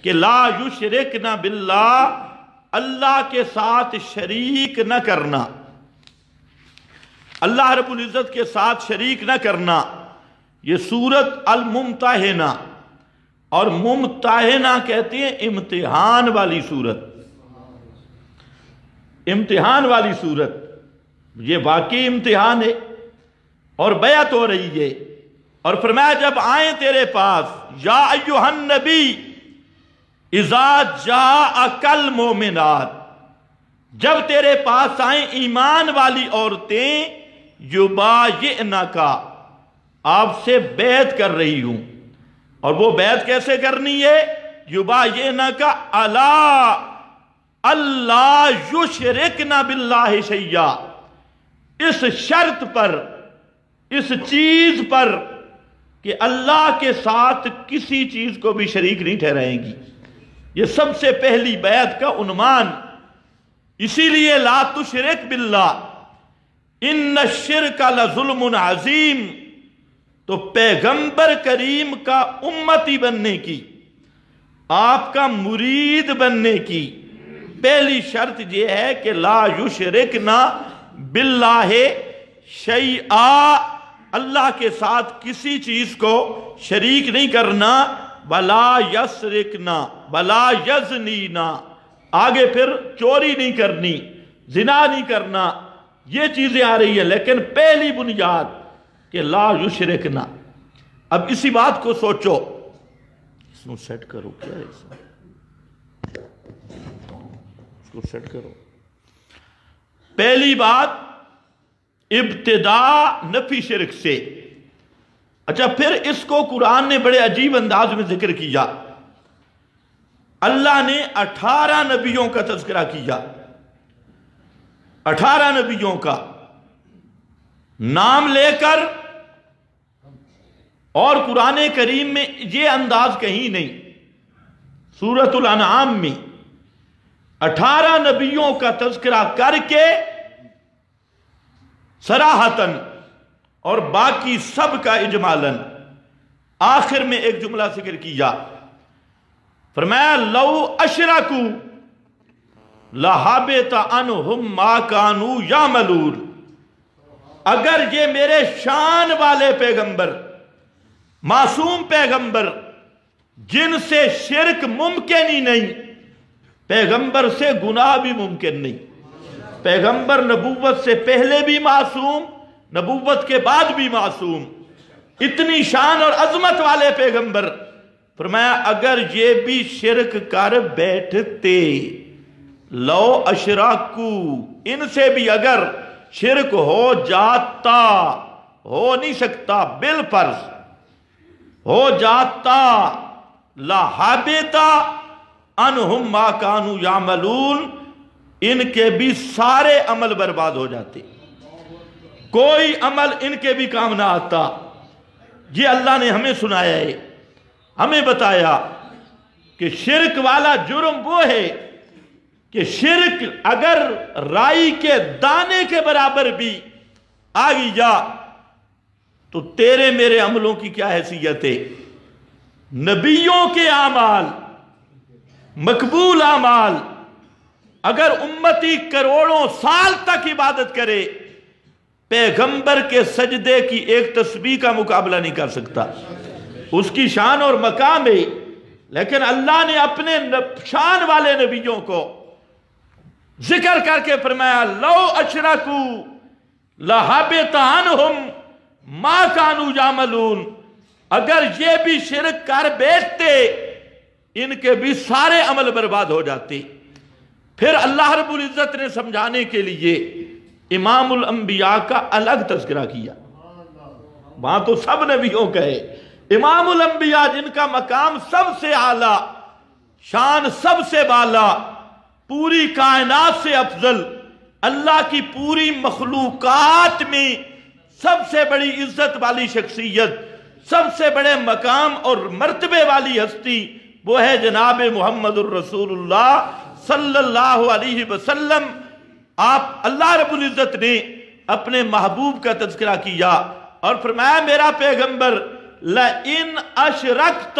کہ لا یشرکنا باللہ، اللہ کے ساتھ شریک نہ کرنا، اللہ رب العزت کے ساتھ شریک نہ کرنا۔ یہ سورت الممتحنہ، اور ممتحنہ کہتے ہیں امتحان والی سورت، امتحان والی سورت، یہ واقعی امتحان ہے اور بیعت ہو رہی ہے۔ اور فرمایا جب آئیں تیرے پاس، یا ایھا النبی اذا جاءک المؤمنات، جب تیرے پاس آئیں ایمان والی عورتیں، یبایعنک، آپ سے بیعت کر رہی ہوں۔ اور وہ بیعت کیسے کرنی ہے؟ یبایعنک علی اللہ یشرکن باللہ شیئا، اس شرط پر، اس چیز پر کہ اللہ کے ساتھ کسی چیز کو بھی شریک نہیں ٹھہرائیں گی۔ یہ سب سے پہلی بیعت کا عنوان، اسی لیے لا تشرک باللہ ان الشرک لظلم عظیم۔ تو پیغمبر کریم کا امتی بننے کی، آپ کا مرید بننے کی پہلی شرط یہ ہے کہ لا یشرکنا باللہ شیئا، اللہ کے ساتھ کسی چیز کو شریک نہیں کرنا۔ ولا یسرکنا ولا یزنینا، آگے پھر چوری نہیں کرنی، زنا نہیں کرنا، یہ چیزیں آ رہی ہیں، لیکن پہلی بنیاد کہ لا یشرکنا۔ اب اسی بات کو سوچو، اس کو سیٹ کرو، کیا ہے اس کو سیٹ کرو۔ پہلی بات ابتدا نفی شرک سے۔ اچھا، پھر اس کو قرآن نے بڑے عجیب انداز میں ذکر کیا۔ اللہ نے 18 نبیوں کا تذکرہ کیا، 18 نبیوں کا نام لے کر، اور قرآن کریم میں یہ انداز کہیں نہیں۔ سورۃ الانعام میں 18 نبیوں کا تذکرہ کر کے صراحتاً، اور باقی سب کا اجمالاً، آخر میں ایک جملہ ذکر کیا، فرمایا لو اشرکوا لحبط عنہم ما کانوا یعملون۔ اگر یہ میرے شان والے پیغمبر، معصوم پیغمبر، جن سے شرک ممکن ہی نہیں، پیغمبر سے گناہ بھی ممکن نہیں، پیغمبر نبوت سے پہلے بھی معصوم، نبوت کے بعد بھی معصوم، اتنی شان اور عظمت والے پیغمبر، فرمایا اگر یہ بھی شرک کر بیٹھتے، لو اشرکو، ان سے بھی اگر شرک ہو جاتا، ہو نہیں سکتا، بالفرض ہو جاتا، لحبط عنہم ما کانوا یعملون، ان کے بھی سارے عمل برباد ہو جاتے، کوئی عمل ان کے بھی کام نہ آتا۔ یہ اللہ نے ہمیں سنایا ہے، ہمیں بتایا کہ شرک والا جرم وہ ہے کہ شرک اگر رائی کے دانے کے برابر بھی آ گیا تو تیرے میرے عملوں کی کیا حیثیت ہے؟ نبیوں کے اعمال، مقبول اعمال، اگر امتی کروڑوں سال تک عبادت کرے، پیغمبر کے سجدے کی ایک تسبیح کا مقابلہ نہیں کر سکتا، اس کی شان اور مقام ہے۔ لیکن اللہ نے اپنے شان والے نبیوں کو ذکر کر کے فرمایا لو اشرکوا لحبط عنہم ما کانوا یعملون، اگر یہ بھی شرک کر بیٹھتے، ان کے بھی سارے عمل برباد ہو جاتے۔ پھر اللہ رب العزت نے سمجھانے کے لیے امام الانبیاء کا الگ تذکرہ کیا، وہاں تو سب نبیوں کا ہے، امام الانبیاء جن کا مقام سب سے اعلیٰ، شان سب سے بالا، پوری کائنات سے افضل، اللہ کی پوری مخلوقات میں سب سے بڑی عزت والی شخصیت، سب سے بڑے مقام اور مرتبے والی ہستی، وہ ہے جناب محمد الرسول اللہ صلی اللہ علیہ وسلم۔ آپ اللہ رب العزت نے اپنے محبوب کا تذکرہ کیا اور فرمایا میرا پیغمبر لَإِنْ أَشْرَكْتَ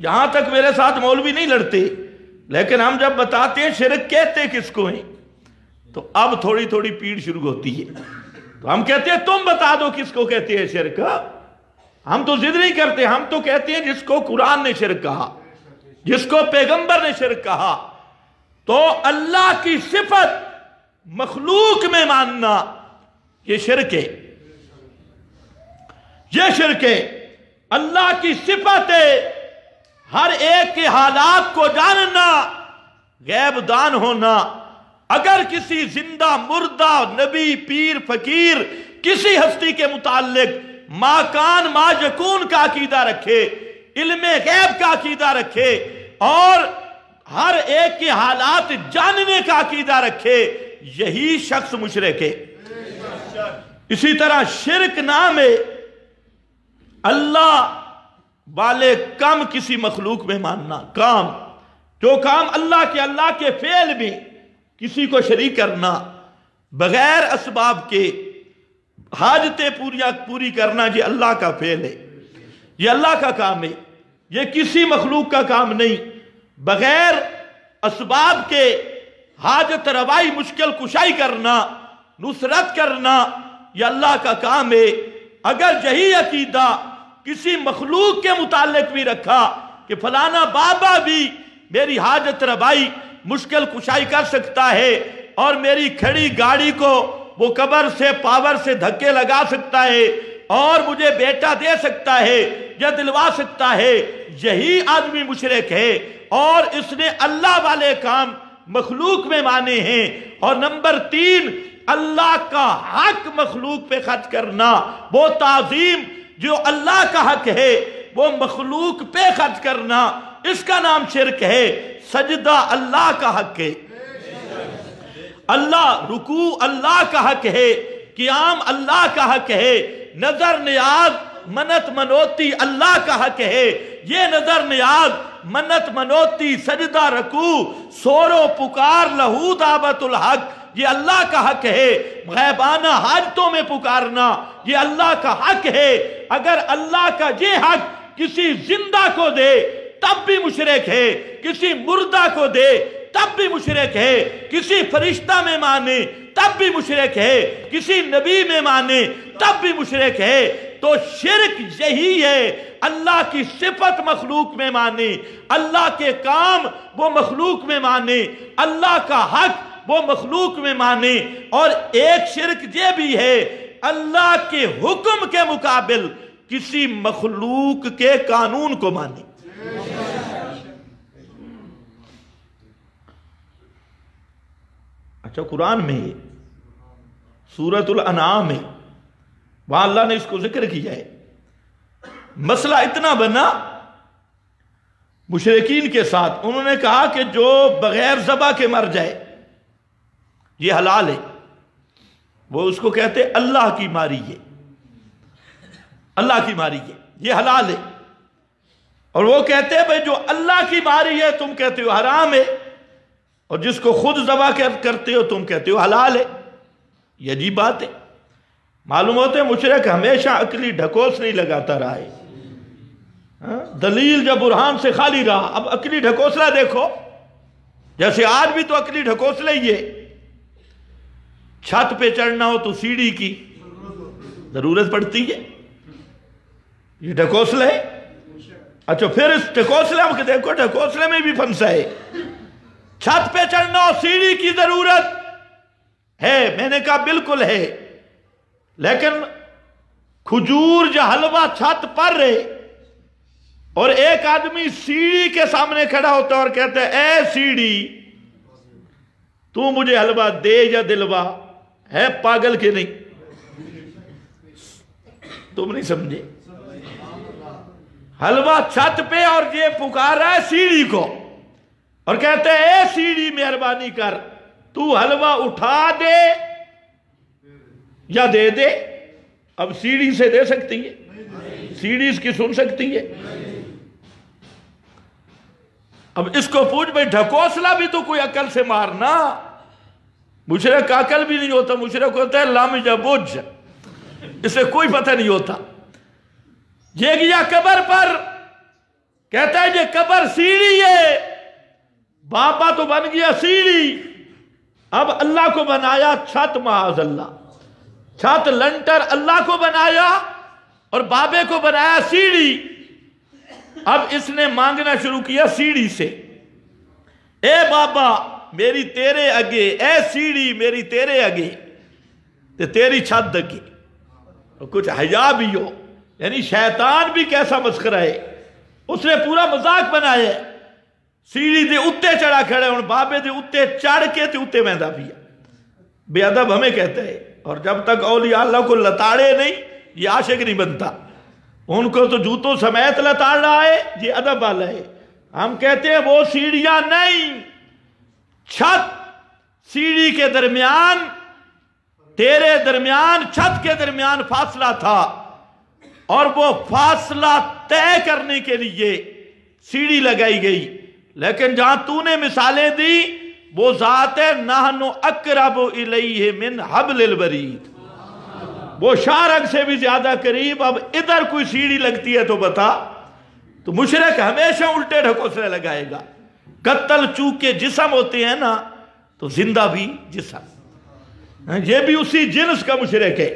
یہاں تک میرے ساتھ مولوی نہیں لڑتے، لیکن ہم جب بتاتے ہیں شرک کہتے کس کو ہیں تو اب تھوڑی تھوڑی پیڑ شروع ہوتی ہے، تو ہم کہتے ہیں تم بتا دو کس کو کہتے ہیں شرک۔ ہم تو ضد نہیں کرتے، ہم تو کہتے ہیں جس کو قرآن نے شرک کہا، جس کو پیغمبر نے شرک کہا۔ تو اللہ کی صفت مخلوق میں ماننا یہ شرک ہے، یہ شرک ہے۔ اللہ کی صفت ہے ہر ایک کے حالات کو جاننا، غیب دان ہونا۔ اگر کسی زندہ مردہ نبی پیر فقیر کسی ہستی کے متعلق ما کان ما یکون کا عقیدہ رکھے، علم غیب کا عقیدہ رکھے اور ہر ایک کے حالات جاننے کا عقیدہ رکھے، یہی شخص مشرک ہے۔ اسی طرح شرک نام ہے اللہ والے کم کسی مخلوق میں ماننا، کام جو کام اللہ کے فعل میں کسی کو شریک کرنا، بغیر اسباب کے حاجتیں پوری کرنا، یہ اللہ کا فعل ہے، یہ اللہ کا کام ہے، یہ کسی مخلوق کا کام نہیں۔ بغیر اسباب کے حاجت روائی مشکل کشائی کرنا، نصرت کرنا، یہ اللہ کا کام ہے۔ اگر یہی عقیدہ کسی مخلوق کے متعلق بھی رکھا کہ فلانا بابا بھی میری حاجت روائی مشکل کشائی کر سکتا ہے اور میری کھڑی گاڑی کو وہ قبر سے پاور سے دھکے لگا سکتا ہے اور مجھے بیٹا دے سکتا ہے یا دلوا سکتا ہے، یہی آدمی مشرک ہے اور اس نے اللہ والے کام مخلوق میں مانے ہیں۔ اور نمبر 3، اللہ کا حق مخلوق پہ خرچ کرنا، وہ تعظیم جو اللہ کا حق ہے وہ مخلوق پہ خرچ کرنا، اس کا نام شرک ہے۔ سجدہ اللہ کا حق ہے، اللہ رکوع اللہ کا حق ہے، قیام اللہ کا حق ہے، نظر نیاز منت منوتی اللہ کا حق ہے۔ یہ نظر نیاز منت منوتی سجدہ رکوع سور و پکار لہو دعوت الحق یہ اللہ کا حق ہے۔ غیبانہ حاجتوں میں پکارنا یہ اللہ کا حق ہے۔ اگر اللہ کا یہ حق کسی زندہ کو دے تب بھی مشرک ہے، کسی مردہ کو دے تب بھی مشرک ہے، کسی فرشتہ میں مانے تب بھی مشرک ہے، کسی نبی میں مانے تب بھی مشرک ہے۔ تو شرک یہی ہے، اللہ کی صفت مخلوق میں مانے، اللہ کے کام وہ مخلوق میں مانے، اللہ کا حق وہ مخلوق میں مانے۔ اور ایک شرک یہ بھی ہے اللہ کے حکم کے مقابل کسی مخلوق کے قانون کو مانے۔ اچھا، قرآن میں سورۃ الانعام ہے، وہاں اللہ نے اس کو ذکر کیا ہے۔ مسئلہ اتنا بنا مشرکین کے ساتھ، انہوں نے کہا کہ جو بغیر ذبح کے مر جائے یہ حلال ہے، وہ اس کو کہتے اللہ کی ماری ہے، اللہ کی ماری ہے، یہ حلال ہے۔ اور وہ کہتے ہیں بھئی جو اللہ کی ماری ہے تم کہتے ہو حرام ہے، اور جس کو خود ذبح کرتے ہو تم کہتے ہو حلال ہے۔ یہ عجیب بات ہے۔ معلوم ہوتا ہے مشرک ہمیشہ عقلی ڈھکوس نہیں لگاتا رہا ہے، دلیل جب برہان سے خالی رہا۔ اب عقلی ڈھکوسلا دیکھو، جیسے آج بھی تو عقلی ڈھکوسلا ہی ہے۔ چھت پہ چڑھنا ہو تو سیڑھی کی ضرورت پڑتی ہے، یہ ڈھکوسلا ہے۔ اچھا، پھر اس ڈھکوسلے میں دیکھو، ڈھکوسلے میں بھی پھنسا ہے۔ چھت پہ چڑھنا ہو سیڑھی کی ضرورت ہے، میں نے کہا بالکل ہے، لیکن کھجور جو حلوہ چھت پر رہے اور ایک آدمی سیڑھی کے سامنے کھڑا ہوتا اور کہتا ہے اے سیڑھی تو مجھے حلوہ دے یا دلوا، ہے پاگل کے نہیں؟ تم نہیں سمجھے؟ حلوہ چھت پہ اور یہ پکار رہا ہے سیڑھی کو اور کہتا ہے اے سیڑھی مہربانی کر، تو حلوہ اٹھا دے یا دے دے۔ اب سیڑھی سے دے سکتی ہے؟ سیڑھی اس کی سن سکتی ہے؟ اب اس کو پوچھ بھئی ڈھکوسلا بھی تو کوئی عقل سے مارنا۔ مشرک عقل بھی نہیں ہوتا، مشرک ہوتا ہے لم یبج، اسے کوئی پتہ نہیں ہوتا۔ یہ گیا قبر پر کہتا ہے یہ قبر سیڑھی ہے، بابا تو بن گیا سیڑھی، اب اللہ کو بنایا چھت، معاذ اللہ، چھت لنٹر اللہ کو بنایا اور بابے کو بنایا سیڑھی۔ اب اس نے مانگنا شروع کیا سیڑھی سے، اے بابا میری تیرے اگے، اے سیڑھی میری تیرے اگے تے تیری چھت دگی، اور کچھ حیا بھی ہو۔ یعنی شیطان بھی کیسا مسخرہ ہے، اس نے پورا مذاق بنایا ہے۔ سیڑھی دے اتے چڑھا کھڑے اور بابے دے اتے چڑھ کے تے اتے مہندہ پیا، بے ادب ہمیں کہتا ہے۔ اور جب تک اولیاء اللہ کو لتاڑے نہیں یہ عاشق نہیں بنتا، ان کو تو جوتوں سمیت لتاڑ رہا ہے، یہ ادب والا ہے۔ ہم کہتے ہیں وہ سیڑھیاں نہیں، چھت سیڑھی کے درمیان، تیرے درمیان چھت کے درمیان فاصلہ تھا، اور وہ فاصلہ طے کرنے کے لیے سیڑھی لگائی گئی۔ لیکن جہاں تو نے مثالیں دی وہ ذات ہے نحن اقرب الیہ من حبل الورید، وہ شارک سے بھی زیادہ قریب۔ اب ادھر کوئی سیڑھی لگتی ہے تو بتا، تو مشرک ہمیشہ الٹے ڈھکوسلے لگائے گا۔ قتل چونکہ جسم ہوتے ہیں نا تو زندہ بھی جسم، یہ بھی اسی جنس کا مشرک ہے،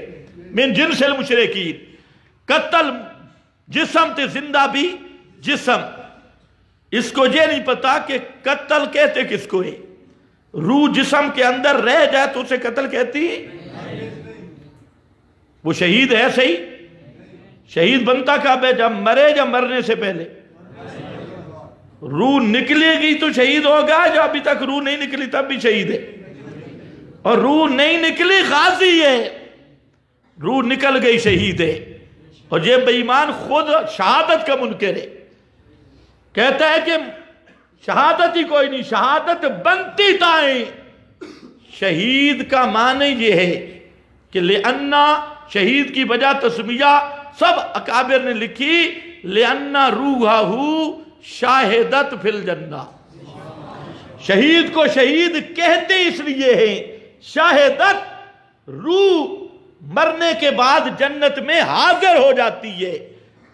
من جنس المشرکین۔ قتل جسم تے زندہ بھی جسم۔ اس کو یہ نہیں پتا کہ قتل کہتے کس کو ہے، روح جسم کے اندر رہ جائے تو اسے قتل کہتی ہے؟ وہ شہید ہے صحیح؟ شہید بنتا کب ہے؟ جب مرے یا مرنے سے پہلے؟ روح نکلے گی تو شہید ہوگا، جو ابھی تک روح نہیں نکلی تب بھی شہید ہے، اور روح نہیں نکلی غازی ہے، روح نکل گئی شہید ہے۔ اور یہ بے ایمان خود شہادت کا منکر ہے، کہتا ہے کہ شہادت ہی کوئی نہیں، شہادت بنتی تائیں۔ شہید کا معنی یہ ہے کہ لِأَنَّا، شہید کی وجہ تسمیہ سب اکابر نے لکھی، لِأَنَّا رُوحَهُ شاہدت فی الجنہ، شہید کو شہید کہتے اس لیے ہیں، شاہدت، روح مرنے کے بعد جنت میں حاضر ہو جاتی ہے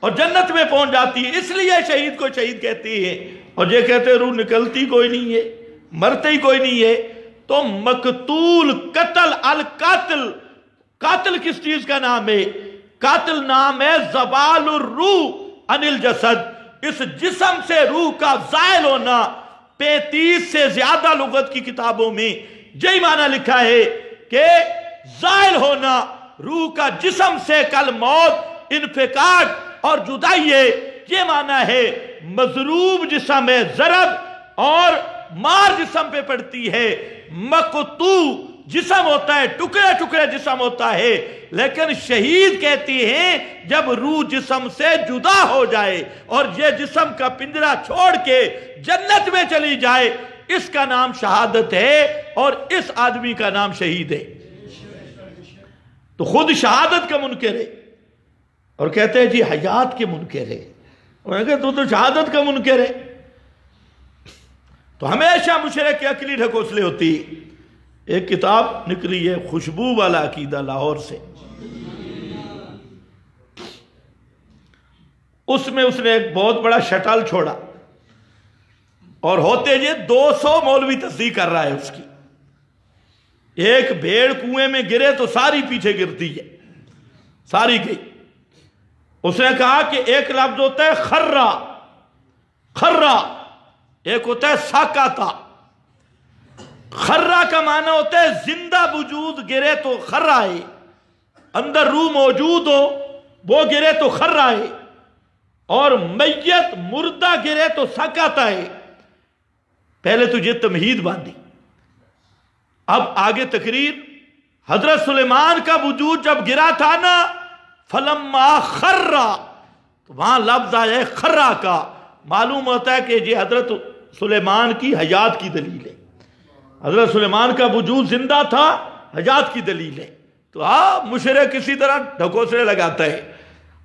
اور جنت میں پہنچ جاتی ہے، اس لیے شہید کو شہید کہتے ہیں۔ اور یہ کہتے ہیں روح نکلتی کوئی نہیں ہے، مرتے ہی کوئی نہیں ہے۔ تو مقتول، قتل، القاتل، قاتل کس چیز کا نام ہے؟ قاتل نام ہے زوال الروح عن الجسد، اس جسم سے روح کا زائل ہونا۔ 35 سے زیادہ لغت کی کتابوں میں یہی معنی لکھا ہے کہ زائل ہونا روح کا جسم سے، کل موت، انفکاک اور جدائی ہے، یہ معنی ہے۔ مضروب جسم ہے، ضرب اور مار جسم پہ پڑتی ہے، مقتوع جسم ہوتا ہے، ٹکڑے ٹکڑے جسم ہوتا ہے۔ لیکن شہید کہتی ہیں جب روح جسم سے جدا ہو جائے اور یہ جسم کا پنجرہ چھوڑ کے جنت میں چلی جائے، اس کا نام شہادت ہے اور اس آدمی کا نام شہید ہے۔ تو خود شہادت کا منکر ہے اور کہتے ہیں جی حیات کے منکر ہے، انہوں نے کہا تو شہادت کا منکر ہے۔ تو ہمیشہ مشرک کی عقلی ڈھکوسلے ہوتی۔ ایک کتاب نکلی ہے خوشبو والا عقیدہ لاہور سے، اس میں اس نے ایک بہت بڑا شٹل چھوڑا اور ہوتے یہ 200 مولوی تصدیق کر رہا ہے اس کی۔ ایک بھیڑ کنویں میں گرے تو ساری پیچھے گرتی ہے، ساری گئی۔ اس نے کہا کہ ایک لفظ ہوتا ہے خرہ، خرہ، ایک ہوتا ہے ساکاتا۔ خرہ کا معنی ہوتا ہے زندہ وجود گرے تو خرہ ہے، اندر روح موجود ہو وہ گرے تو خرہ ہے، اور میت مردہ گرے تو ساکاتا ہے۔ پہلے تجھے تمہید باندھی، اب آگے تقریر۔ حضرت سلیمان کا وجود جب گرا تھا نا، فلما خرہ، تو وہاں لفظ آیا ہے خرہ کا، معلوم ہوتا ہے کہ یہ حضرت سلیمان کی حیات کی دلیل ہے۔ حضرت سلیمان کا وجود زندہ تھا، حیات کی دلیل ہے۔ تو مشرک کسی طرح ڈھکوسلے لگاتا ہے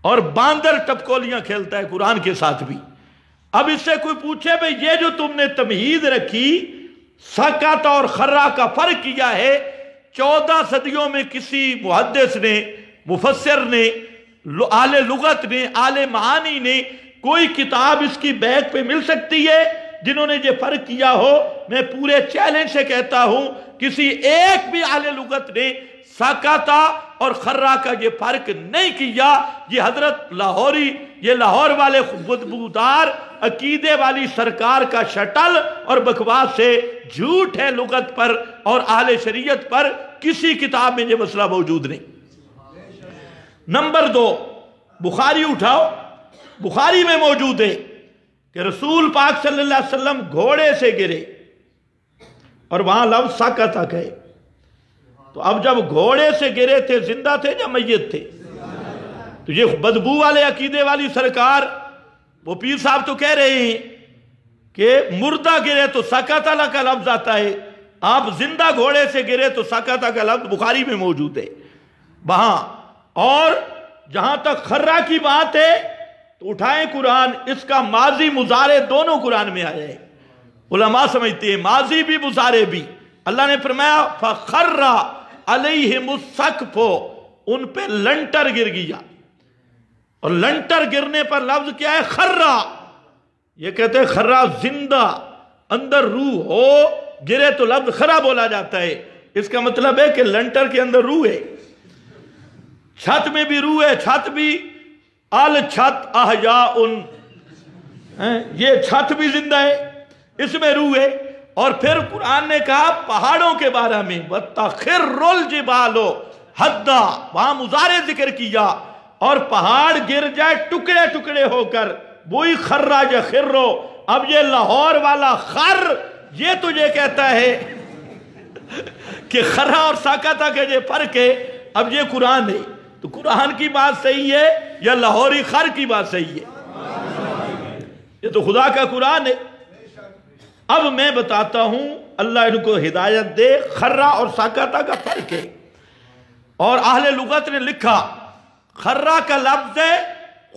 اور باندر ٹپکولیاں کھیلتا ہے قرآن کے ساتھ بھی۔ اب اس سے کوئی پوچھے بھئی یہ جو تم نے تمہید رکھی، سکت اور خرہ کا فرق کیا ہے، 14 صدیوں میں کسی محدث نے، مفسر نے، اہل لغت نے، اہل معانی نے کوئی کتاب اس کی بیک پہ مل سکتی ہے جنہوں نے یہ فرق کیا ہو؟ میں پورے چیلنج سے کہتا ہوں کسی ایک بھی اہل لغت نے ساکاتا اور خرا کا یہ فرق نہیں کیا۔ یہ حضرت لاہوری، یہ لاہور والے بدبودار عقیدے والی سرکار کا شٹل اور بکواس سے جھوٹ ہے لغت پر اور اہل شریعت پر، کسی کتاب میں یہ مسئلہ موجود نہیں۔ نمبر 2، بخاری اٹھاؤ، بخاری میں موجود ہے کہ رسول پاک صلی اللہ علیہ وسلم گھوڑے سے گرے اور وہاں لفظ ساکتا کہے۔ تو اب جب گھوڑے سے گرے تھے زندہ تھے یا میت تھے؟ تو یہ بدبو والے عقیدے والی سرکار، وہ پیر صاحب تو کہہ رہے ہیں کہ مردہ گرے تو ساکتا کا لفظ آتا ہے، آپ زندہ گھوڑے سے گرے تو ساکتا کا لفظ بخاری میں موجود ہے وہاں۔ اور جہاں تک خرہ کی بات ہے تو اٹھائیں قرآن، اس کا ماضی مضارع دونوں قرآن میں آیا ہے۔ علماء سمجھتے ہیں ماضی بھی مضارع بھی۔ اللہ نے فرمایا فَخَرَّ عَلَيْهِمُ السَّقْفُ، ان پہ لنٹر گر گیا، اور لنٹر گرنے پر لفظ کیا ہے؟ خرہ۔ یہ کہتے ہیں خرہ زندہ، اندر روح ہو گرے تو لفظ خرہ بولا جاتا ہے۔ اس کا مطلب ہے کہ لنٹر کے اندر روح ہے، چھت میں بھی روح ہے، چھت بھی الچھت احیاء، یہ چھت بھی زندہ ہے، اس میں روح ہے۔ اور پھر قرآن نے کہا پہاڑوں کے بارے میں وَتَخِرُّ الْجِبَالُ هَدًّا، وہاں مضارع ذکر کیا، اور پہاڑ گر جائے ٹکڑے ٹکڑے ہو کر، وہی خرّا یخرّ۔ اب یہ لاہور والا خر یہ تجھے کہتا ہے کہ خرّا اور ساکتا کا یہ فرق ہے۔ اب یہ قرآن ہے تو قرآن کی بات صحیح ہے یا لاہوری خر کی بات صحیح ہے؟ یہ تو خدا کا قرآن ہے۔ اب میں بتاتا ہوں، اللہ ان کو ہدایت دے، خرہ اور ساکتا کا فرق ہے۔ اور اہل لغت نے لکھا خرہ کا لفظ ہے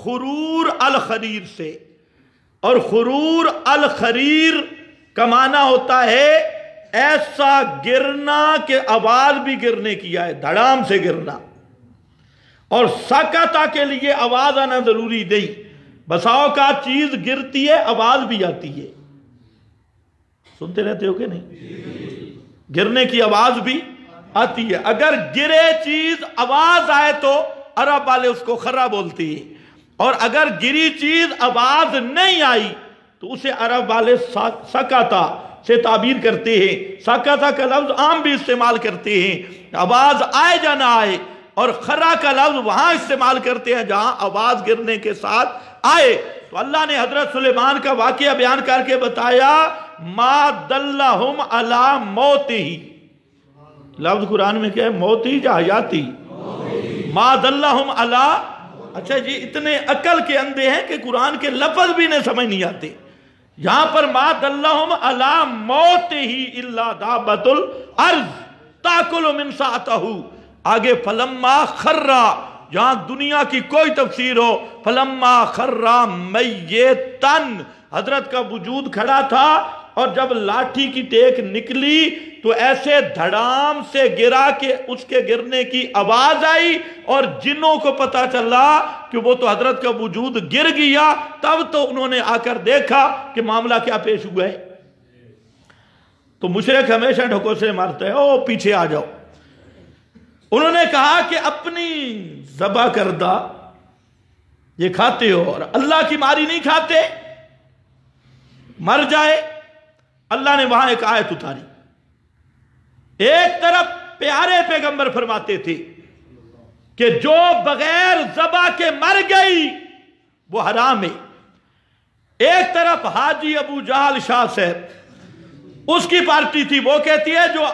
خرور الخریر سے، اور خرور الخریر کا معنی ہوتا ہے ایسا گرنا کہ آواز بھی گرنے کی آئے، دھڑام سے گرنا۔ اور ساکتا کے لیے آواز آنا ضروری نہیں، بساؤ کا چیز گرتی ہے آواز بھی آتی ہے، سنتے رہتے ہو کہ نہیں؟ گرنے کی آواز بھی آتی ہے۔ اگر گرے چیز آواز آئے تو عرب والے اس کو خرہ بولتے ہیں، اور اگر گری چیز آواز نہیں آئی تو اسے عرب والے ساکتا سے تعبیر کرتے ہیں۔ ساکتا کا لفظ عام بھی استعمال کرتے ہیں، آواز آئے یا نہ آئے، اور خرہ کا لفظ وہاں استعمال کرتے ہیں جہاں آواز گرنے کے ساتھ آئے۔ تو اللہ نے حضرت سلیمان کا واقعہ بیان کر کے بتایا ما دلہم علی موتہی، لفظ قرآن میں کیا ہے؟ موتی یا حیاتی؟ ما دلہم علی۔ اچھا جی، اتنے عقل کے اندھے ہیں کہ قرآن کے لفظ بھی نہیں سمجھ نہیں آتے۔ یہاں پر ما دلہم علی موتہی الا دابۃ الارض تاکل من ساعتہ، آگے فلما خرّا، جہاں دنیا کی کوئی تفسیر ہو، فلما خرّا میتن، حضرت کا وجود کھڑا تھا، اور جب لاٹھی کی ٹیک نکلی تو ایسے دھڑام سے گرا کہ اس کے گرنے کی آواز آئی، اور جنوں کو پتا چلا کہ وہ تو حضرت کا وجود گر گیا، تب تو انہوں نے آ کر دیکھا کہ معاملہ کیا پیش ہوا ہے۔ تو مشرک ہمیشہ ڈھکوں سے مارتا ہے، او پیچھے آ جاؤ۔ انہوں نے کہا کہ اپنی ذبح کردہ یہ کھاتے ہو اور اللہ کی ماری نہیں کھاتے، مر جائے۔ اللہ نے وہاں ایک آیت اتاری، ایک طرف پیارے پیغمبر فرماتے تھے کہ جو بغیر ذبح کے مر گئی وہ حرام ہے، ایک طرف حاجی ابو جہل شاہ صاحب، اس کی پارٹی تھی، وہ کہتی ہے جو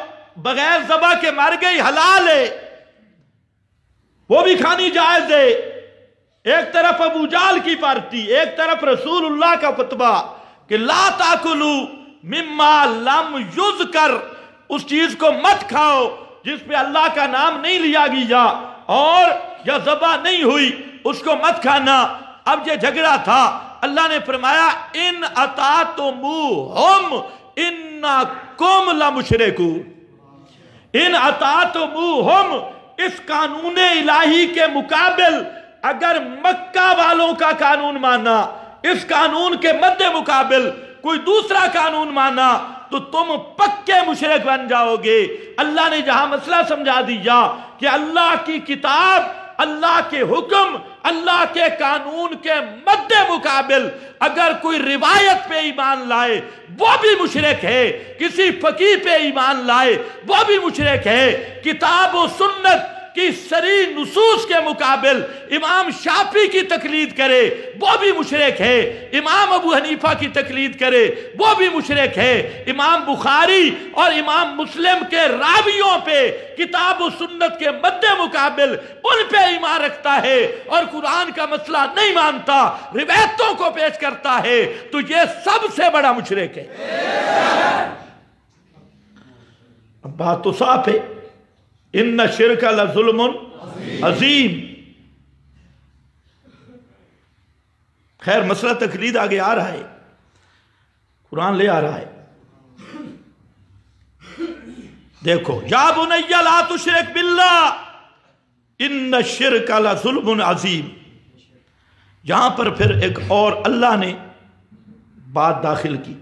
بغیر ذبح کے مر گئی حلال ہے، وہ بھی کھانی جائز ہے۔ ایک طرف ابو جہل کی پارٹی، ایک طرف رسول اللہ کا فتویٰ کہ لا تاکلوا مما لم یذکر، اس چیز کو مت کھاؤ جس پہ اللہ کا نام نہیں لیا گیا اور یا ذبح نہیں ہوئی، اس کو مت کھانا۔ اب یہ جھگڑا تھا، اللہ نے فرمایا ان اطعتموہم انکم لمشرکون، ان اطعتموہم، اس قانون الہی کے مقابل اگر مکہ والوں کا قانون مانا، اس قانون کے مد مقابل کوئی دوسرا قانون مانا تو تم پکے مشرک بن جاؤ گے۔ اللہ نے جہاں مسئلہ سمجھا دیا کہ اللہ کی کتاب، اللہ کے حکم، اللہ کے قانون کے مد مقابل اگر کوئی روایت پہ ایمان لائے وہ بھی مشرک ہے، کسی فقیہ پہ ایمان لائے وہ بھی مشرک ہے، کتاب و سنت کی صریح نصوص کے مقابل امام شافعی کی تقلید کرے وہ بھی مشرک ہے، امام ابو حنیفہ کی تقلید کرے وہ بھی مشرک ہے، امام بخاری اور امام مسلم کے راویوں پہ کتاب و سنت کے مد مقابل ان پہ ایمان رکھتا ہے اور قرآن کا مسئلہ نہیں مانتا، روایتوں کو پیش کرتا ہے، تو یہ سب سے بڑا مشرک ہے۔ اب بات تو صاف ہے، ان شرک لظلم عظیم۔ خیر مسئلہ تقلید آگے آ رہا ہے، قرآن لے آ رہا ہے۔ دیکھو، یا بنی لا تشرک باللہ ان الشرک لظلم عظیم۔ یہاں پر پھر ایک اور اللہ نے بات داخل کی،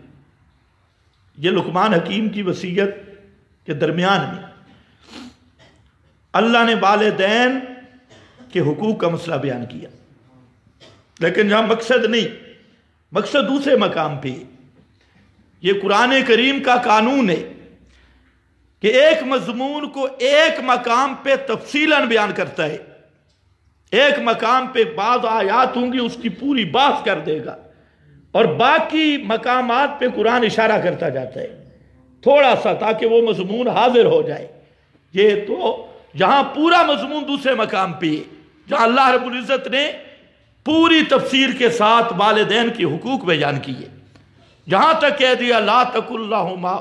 یہ لقمان حکیم کی وصیت کے درمیان میں اللہ نے والدین کے حقوق کا مسئلہ بیان کیا، لیکن یہاں مقصد نہیں، مقصد دوسرے مقام پہ۔ یہ قرآن کریم کا قانون ہے کہ ایک مضمون کو ایک مقام پہ تفصیلاً بیان کرتا ہے، ایک مقام پہ بعض آیات ہوں گی اس کی پوری بحث کر دے گا، اور باقی مقامات پہ قرآن اشارہ کرتا جاتا ہے تھوڑا سا، تاکہ وہ مضمون حاضر ہو جائے۔ یہ تو جہاں پورا مضمون دوسرے مقام پہ ہے، جہاں اللہ رب العزت نے پوری تفسیر کے ساتھ والدین کے حقوق بیان کیے، جہاں تک کہہ دیا لا تقل لہما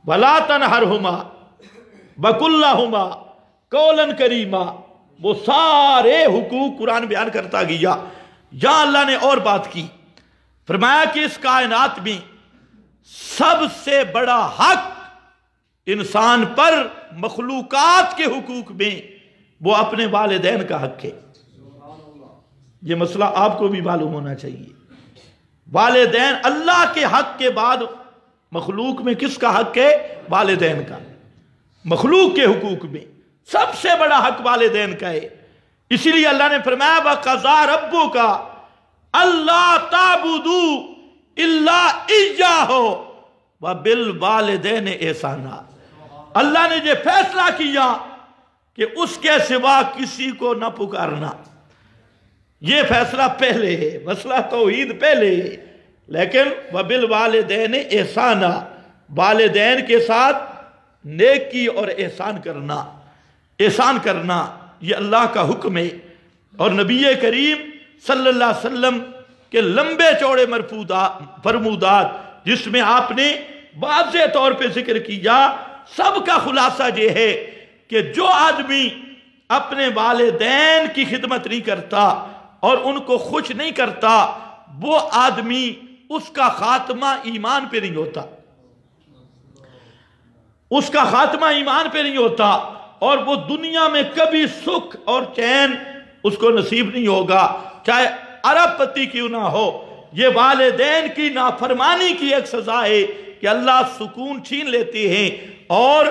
ولا تنہرہما وقل لہما قولا کریما، وہ سارے حقوق قرآن بیان کرتا گیا۔ جہاں اللہ نے اور بات کی، فرمایا کہ اس کائنات میں سب سے بڑا حق انسان پر مخلوقات کے حقوق میں وہ اپنے والدین کا حق ہے۔ یہ مسئلہ آپ کو بھی معلوم ہونا چاہیے، والدین اللہ کے حق کے بعد مخلوق میں کس کا حق ہے؟ والدین کا۔ مخلوق کے حقوق میں سب سے بڑا حق والدین کا ہے، اسی لیے اللہ نے فرمایا وَقَضَىٰ رَبُّكَ أَلَّا تَعْبُدُوا إِلَّا إِيَّاهُ وَبِالْوَالِدَيْنِ إِحْسَانًا۔ اللہ نے یہ فیصلہ کیا کہ اس کے سوا کسی کو نہ پکارنا، یہ فیصلہ پہلے ہے، مسئلہ توحید پہلے ہے، لیکن وَبِالْوَالِدَيْنِ إِحْسَانًا، والدین کے ساتھ نیکی اور احسان کرنا، احسان کرنا یہ اللہ کا حکم ہے۔ اور نبی کریم صلی اللہ علیہ وسلم کے لمبے چوڑے فرمودات جس میں آپ نے واضح طور پہ ذکر کیا، سب کا خلاصہ یہ ہے کہ جو آدمی اپنے والدین کی خدمت نہیں کرتا اور ان کو خوش نہیں کرتا، وہ آدمی اس کا خاتمہ ایمان پہ نہیں ہوتا، اس کا خاتمہ ایمان پہ نہیں ہوتا، اور وہ دنیا میں کبھی سکھ اور چین اس کو نصیب نہیں ہوگا، چاہے ارب پتی کیوں نہ ہو۔ یہ والدین کی نافرمانی کی ایک سزا ہے کہ اللہ سکون چھین لیتے ہیں اور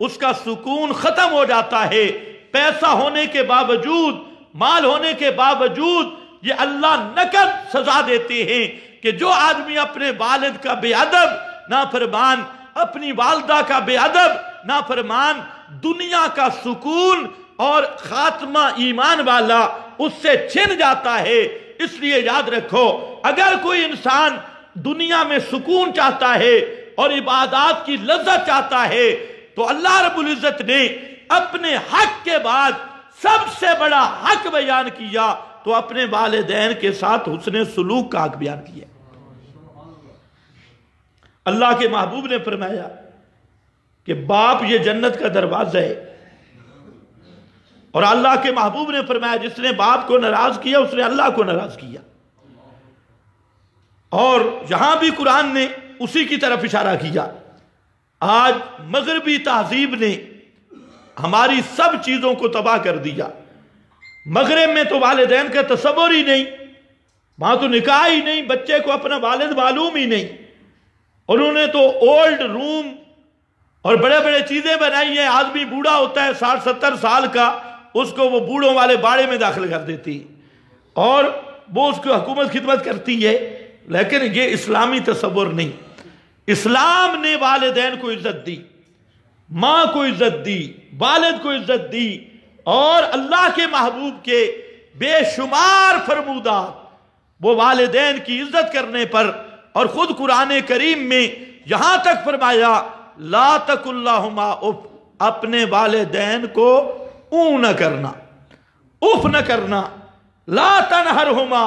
اس کا سکون ختم ہو جاتا ہے۔ پیسہ ہونے کے باوجود، مال ہونے کے باوجود یہ اللہ نقد سزا دیتے ہیں کہ جو آدمی اپنے والد کا بے ادب نافرمان، اپنی والدہ کا بے ادب نافرمان، دنیا کا سکون اور خاتمہ ایمان والا اس سے چھن جاتا ہے۔ اس لیے یاد رکھو، اگر کوئی انسان دنیا میں سکون چاہتا ہے اور عبادات کی لذت چاہتا ہے تو اللہ رب العزت نے اپنے حق کے بعد سب سے بڑا حق بیان کیا تو اپنے والدین کے ساتھ حسن سلوک کا حق بیان کیا۔ اللہ کے محبوب نے فرمایا کہ باپ یہ جنت کا دروازہ ہے، اور اللہ کے محبوب نے فرمایا جس نے باپ کو ناراض کیا اس نے اللہ کو ناراض کیا۔ اور یہاں بھی قرآن نے اسی کی طرف اشارہ کیا۔ آج مغربی تہذیب نے ہماری سب چیزوں کو تباہ کر دیا۔ مغرب میں تو والدین کا تصور ہی نہیں، وہاں تو نکاح ہی نہیں، بچے کو اپنا والد معلوم ہی نہیں. انہوں نے تو اولڈ روم اور بڑے بڑے چیزیں بنائی ہیں. آدمی بوڑھا ہوتا ہے 60-70 سال کا، اس کو وہ بوڑھوں والے باڑے میں داخل کر دیتی اور وہ اس کو حکومت خدمت کرتی ہے. لیکن یہ اسلامی تصور نہیں. اسلام نے والدین کو عزت دی، ماں کو عزت دی، والد کو عزت دی، اور اللہ کے محبوب کے بے شمار فرمودات وہ والدین کی عزت کرنے پر. اور خود قرآن کریم میں یہاں تک فرمایا لا تقل لہما اف، اپنے والدین کو اون نہ کرنا، اف نہ کرنا. لا تنہرہما،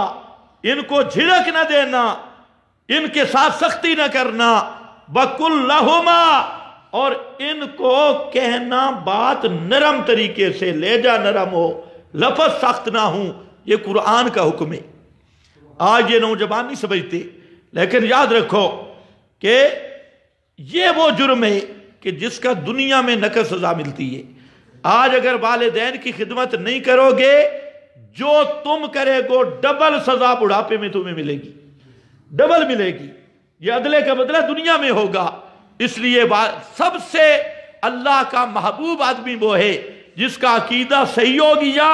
ان کو جھڑک نہ دینا، ان کے ساتھ سختی نہ کرنا. وقل لہما، اور ان کو کہنا بات نرم طریقے سے، لہجہ نرم ہو، لفظ سخت نہ ہوں. یہ قرآن کا حکم ہے. آج یہ نوجوان نہیں سمجھتے، لیکن یاد رکھو کہ یہ وہ جرم ہے کہ جس کا دنیا میں نقص سزا ملتی ہے. آج اگر والدین کی خدمت نہیں کرو گے، جو تم کرے گو ڈبل سزا بڑھاپے میں تمہیں ملے گی، ڈبل ملے گی. یہ عدلے کا بدلہ دنیا میں ہوگا. اس لیے سب سے اللہ کا محبوب آدمی وہ ہے جس کا عقیدہ صحیح ہو گیا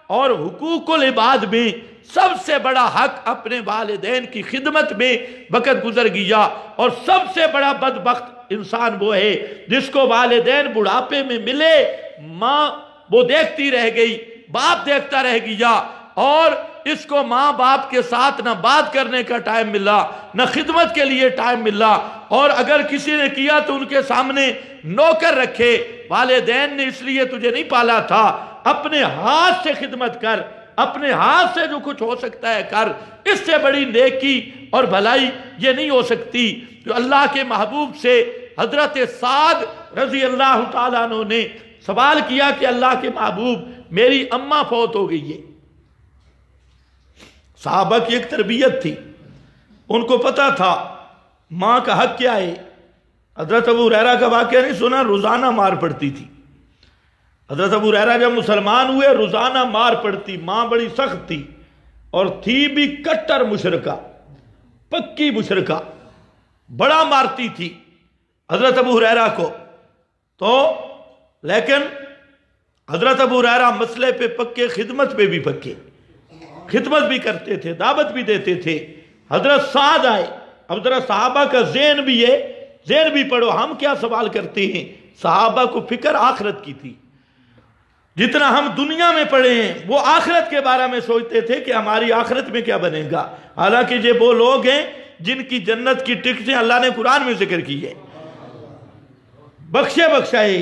اور حقوق العباد میں سب سے بڑا حق اپنے والدین کی خدمت میں وقت گزر گیا. اور سب سے بڑا بدبخت انسان وہ ہے جس کو والدین بڑھاپے میں ملے، ماں وہ دیکھتی رہ گئی، باپ دیکھتا رہ گیا، اور اس کو ماں باپ کے ساتھ نہ بات کرنے کا ٹائم ملا، نہ خدمت کے لیے ٹائم ملا. اور اگر کسی نے کیا تو ان کے سامنے نوکر رکھے. والدین نے اس لیے تجھے نہیں پالا تھا، اپنے ہاتھ سے خدمت کر، اپنے ہاتھ سے جو کچھ ہو سکتا ہے کر. اس سے بڑی نیکی اور بھلائی یہ نہیں ہو سکتی. جو اللہ کے محبوب سے حضرت سعد رضی اللہ تعالیٰ عنہ نے سوال کیا کہ اللہ کے محبوب میری اماں فوت ہو گئی ہے. صحابہ کی ایک تربیت تھی، ان کو پتا تھا ماں کا حق کیا ہے. حضرت ابو ہریرہ کا واقعہ نہیں سنا؟ روزانہ مار پڑتی تھی. حضرت ابو ہریرہ جب مسلمان ہوئے روزانہ مار پڑتی. ماں بڑی سخت تھی اور تھی بھی کٹر مشرکہ، پکی مشرکہ، بڑا مارتی تھی حضرت ابو ہریرہ کو. تو لیکن حضرت ابو ہریرہ مسئلے پہ پکے، خدمت پہ بھی پکے، خدمت بھی کرتے تھے، دعوت بھی دیتے تھے. حضرت سعد آئے. اب ذرا صحابہ کا ذہن بھی ہے، ذہن بھی پڑھو. ہم کیا سوال کرتے ہیں؟ صحابہ کو فکر آخرت کی تھی. جتنا ہم دنیا میں پڑھے ہیں وہ آخرت کے بارے میں سوچتے تھے کہ ہماری آخرت میں کیا بنے گا. حالانکہ یہ وہ لوگ ہیں جن کی جنت کی ٹکٹیں اللہ نے قرآن میں ذکر کی ہے. بخشے بخشائے.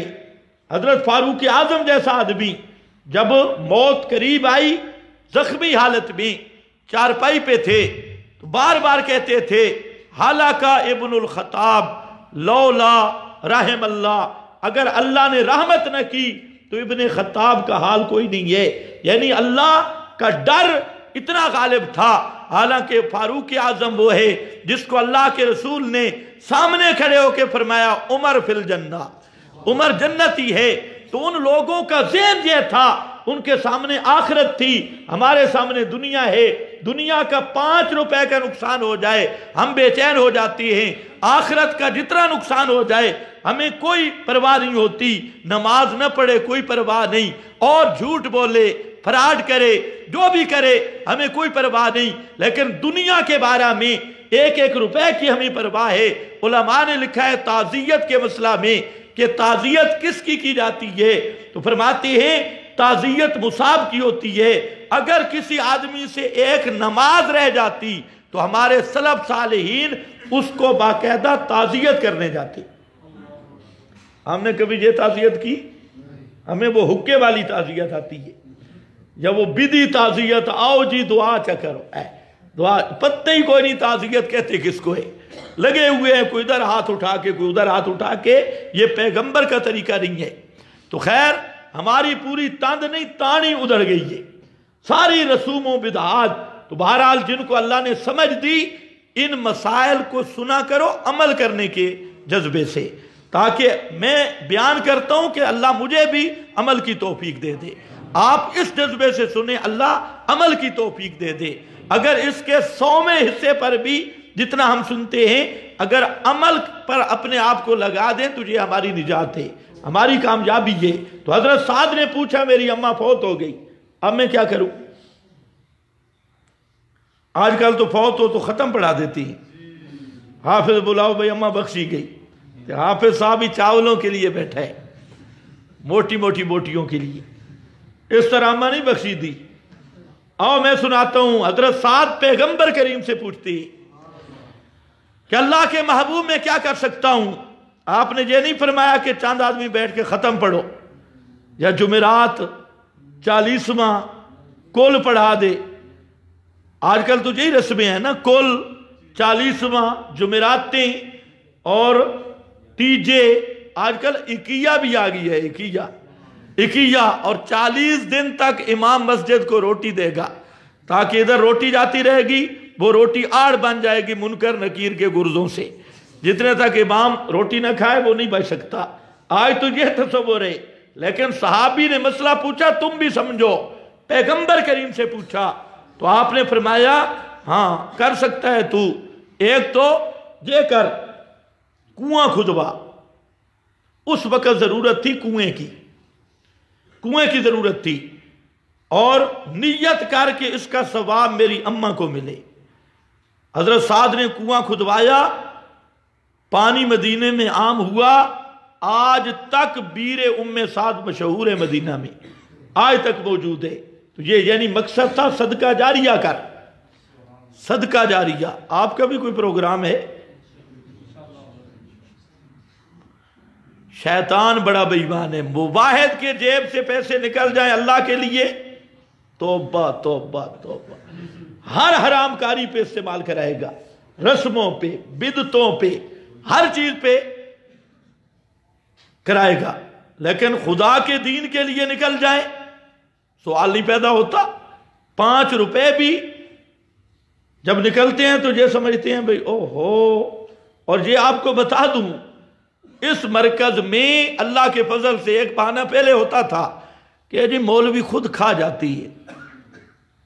حضرت فاروق اعظم جیسا آدمی جب موت قریب آئی، زخمی حالت میں چارپائی پہ تھے، تو بار بار کہتے تھے ہلاکا ابن الخطاب لولا رحم اللہ، اگر اللہ نے رحمت نہ کی تو ابن خطاب کا حال کوئی نہیں ہے. یعنی اللہ کا ڈر اتنا غالب تھا. حالانکہ فاروق اعظم وہ ہے جس کو اللہ کے رسول نے سامنے کھڑے ہو کے فرمایا عمر فی الجنہ، عمر جنتی ہے. تو ان لوگوں کا ذہن یہ تھا، ان کے سامنے آخرت تھی، ہمارے سامنے دنیا ہے. دنیا کا 5 روپے کا نقصان ہو جائے ہم بے چین ہو جاتی ہیں. آخرت کا جتنا نقصان ہو جائے ہمیں کوئی پرواہ نہیں ہوتی. نماز نہ پڑھے کوئی پرواہ نہیں، اور جھوٹ بولے، فراڈ کرے، جو بھی کرے ہمیں کوئی پرواہ نہیں. لیکن دنیا کے بارے میں 1 روپے کی ہمیں پرواہ ہے. علماء نے لکھا ہے تعزیت کے مسئلہ میں کہ تعزیت کس کی جاتی ہے، تو فرماتے ہیں تعزیت مصاب کی ہوتی ہے. اگر کسی آدمی سے 1 نماز رہ جاتی تو ہمارے سلف صالحین اس کو باقاعدہ تعزیت کرنے جاتے. ہم نے کبھی یہ تعزیت کی؟ ہمیں وہ حکے والی تعزیت آتی ہے، یا وہ بدی تعزیت، آؤ جی دعا کرو. دعا پتہ ہی کوئی نہیں تعزیت کہتے کس کو ہے. لگے ہوئے ہیں کوئی ادھر ہاتھ اٹھا کے کوئی ادھر ہاتھ اٹھا کے. یہ پیغمبر کا طریقہ نہیں ہے. تو خیر ہماری پوری تاند نہیں تانی ادھر گئی ہے، ساری رسوم و بدعات. تو بہرحال جن کو اللہ نے سمجھ دی، ان مسائل کو سنا کرو عمل کرنے کے جذبے سے، تاکہ میں بیان کرتا ہوں کہ اللہ مجھے بھی عمل کی توفیق دے دے. آپ اس جذبے سے سنیں، اللہ عمل کی توفیق دے دے. اگر اس کے 100ویں حصے پر بھی جتنا ہم سنتے ہیں اگر عمل پر اپنے آپ کو لگا دیں تو یہ ہماری نجات ہے، ہماری کامیابی ہے۔ تو حضرت سعد نے پوچھا میری اماں فوت ہو گئی، اب میں کیا کروں؟ آج کل تو فوت ہو تو ختم پڑھا دیتی ہیں، حافظ بلاؤ بھائی اماں بخشی گئی، حافظ صاحب ہی چاولوں کے لیے بیٹھا ہے، موٹی موٹی بوٹیوں کے لیے، اس طرح اماں نہیں بخشی دی۔ آؤ میں سناتا ہوں، حضرت سعد پیغمبر کریم سے پوچھتی کہ اللہ کے محبوب میں کیا کر سکتا ہوں؟ آپ نے یہ نہیں فرمایا کہ چاند آدمی بیٹھ کے ختم پڑھو یا جمعرات 40واں کل پڑھا دے۔ آج کل تو یہی رسمیں ہیں نا، کل 40واں جمعراتیں اور تیجے، آج کل اکیہ بھی آ گئی ہے، اکیہ، اور 40 دن تک امام مسجد کو روٹی دے گا تاکہ ادھر روٹی جاتی رہے گی، وہ روٹی آڑ بن جائے گی منکر نکیر کے گرزوں سے، جتنے تک امام روٹی نہ کھائے وہ نہیں بچ سکتا۔ آج تو یہ تصور ہے، لیکن صحابی نے مسئلہ پوچھا تم بھی سمجھو، پیغمبر کریم سے پوچھا تو آپ نے فرمایا ہاں کر سکتا ہے تو، ایک تو یہ کر کنواں کھدوا، اس وقت ضرورت تھی کنویں کی ضرورت تھی، اور نیت کر کے اس کا ثواب میری اماں کو ملے۔ حضرت سعد نے کنواں کھدوایا، پانی مدینے میں عام ہوا، آج تک بیر ام سعد مشہور ہے مدینہ میں، آج تک موجود ہے۔ تو یہ یعنی مقصد تھا صدقہ جاریہ کر، صدقہ جاریہ۔ آپ کا بھی کوئی پروگرام ہے؟ شیطان بڑا بے ایمان ہے، مواحد کے جیب سے پیسے نکل جائیں اللہ کے لیے، توبہ توبہ توبہ، ہر حرام کاری پہ استعمال کرائے گا، رسموں پہ، بدعتوں پہ، ہر چیز پہ کرائے گا، لیکن خدا کے دین کے لیے نکل جائیں سوال نہیں پیدا ہوتا۔ 5 روپے بھی جب نکلتے ہیں تو یہ سمجھتے ہیں بھئی او ہو۔ اور یہ آپ کو بتا دوں، اس مرکز میں اللہ کے فضل سے ایک بہانہ پہلے ہوتا تھا کہ جی مولوی خود کھا جاتی ہے،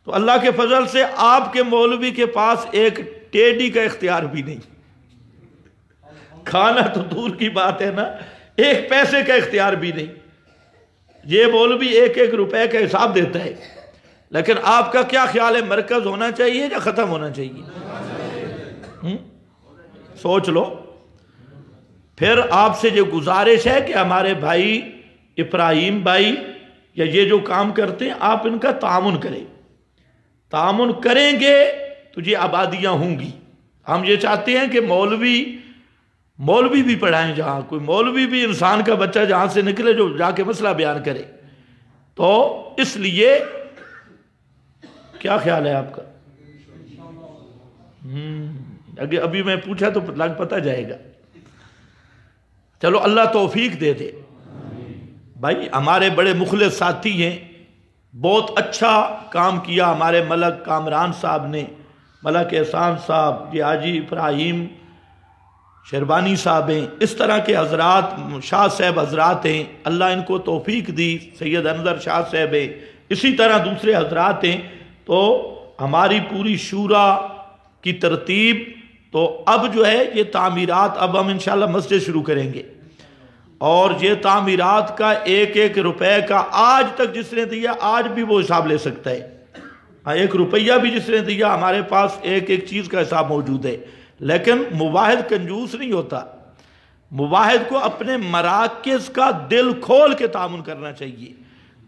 تو اللہ کے فضل سے آپ کے مولوی کے پاس ایک ٹیڈی کا اختیار بھی نہیں، کھانا تو دور کی بات ہے نا، ایک پیسے کا اختیار بھی نہیں۔ یہ مولوی 1 روپے کا حساب دیتا ہے، لیکن آپ کا کیا خیال ہے، مرکز ہونا چاہیے یا ختم ہونا چاہیے؟ سوچ لو۔ پھر آپ سے جو گزارش ہے کہ ہمارے بھائی ابراہیم بھائی یا یہ جو کام کرتے ہیں آپ ان کا تعاون کریں، تعاون کریں گے تو یہ آبادیاں ہوں گی۔ ہم یہ چاہتے ہیں کہ مولوی بھی پڑھائیں، جہاں کوئی مولوی بھی انسان کا بچہ جہاں سے نکلے جو جا کے مسئلہ بیان کرے۔ تو اس لیے کیا خیال ہے آپ کا؟ ابھی میں پوچھا تو پتہ جائے گا۔ چلو اللہ توفیق دے دے۔ بھائی ہمارے بڑے مخلص ساتھی ہیں، بہت اچھا کام کیا ہمارے ملک کامران صاحب نے، ملک احسان صاحب، یہ حاجی ابراہیم شیربانی صاحب ہیں، اس طرح کے حضرات، شاہ صاحب حضرات ہیں، اللہ ان کو توفیق دی، سید انور شاہ صاحب ہیں، اسی طرح دوسرے حضرات ہیں۔ تو ہماری پوری شورا کی ترتیب تو اب جو ہے یہ تعمیرات، اب ہم انشاءاللہ مسجد شروع کریں گے، اور یہ تعمیرات کا 1 روپے کا آج تک جس نے دیا آج بھی وہ حساب لے سکتا ہے، 1 روپیہ بھی جس نے دیا، ہمارے پاس ایک چیز کا حساب موجود ہے۔ لیکن مواحد کنجوس نہیں ہوتا، مواحد کو اپنے مراکز کا دل کھول کے تعاون کرنا چاہیے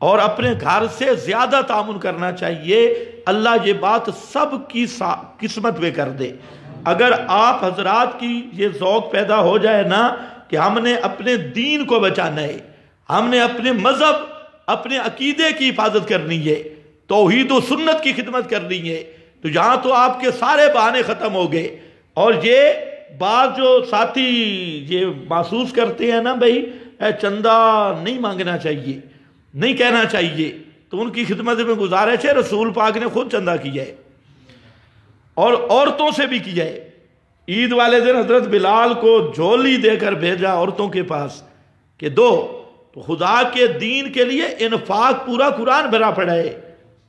اور اپنے گھر سے زیادہ تعاون کرنا چاہیے۔ اللہ یہ بات سب کی قسمت میں کر دے۔ اگر آپ حضرات کی یہ ذوق پیدا ہو جائے نا کہ ہم نے اپنے دین کو بچانا ہے، ہم نے اپنے مذہب، اپنے عقیدے کی حفاظت کرنی ہے، توحید و سنت کی خدمت کرنی ہے، تو یہاں تو آپ کے سارے بہانے ختم ہو گئے۔ اور یہ بات جو ساتھی یہ محسوس کرتے ہیں نا بھئی چندہ نہیں مانگنا چاہیے، نہیں کہنا چاہیے، تو ان کی خدمت میں گزارش ہے، رسول پاک نے خود چندہ کیا ہے اور عورتوں سے بھی کیا ہے۔ عید والے دن حضرت بلال کو جھولی دے کر بھیجا عورتوں کے پاس کہ دو، تو خدا کے دین کے لیے انفاق پورا قرآن بھرا پڑا ہے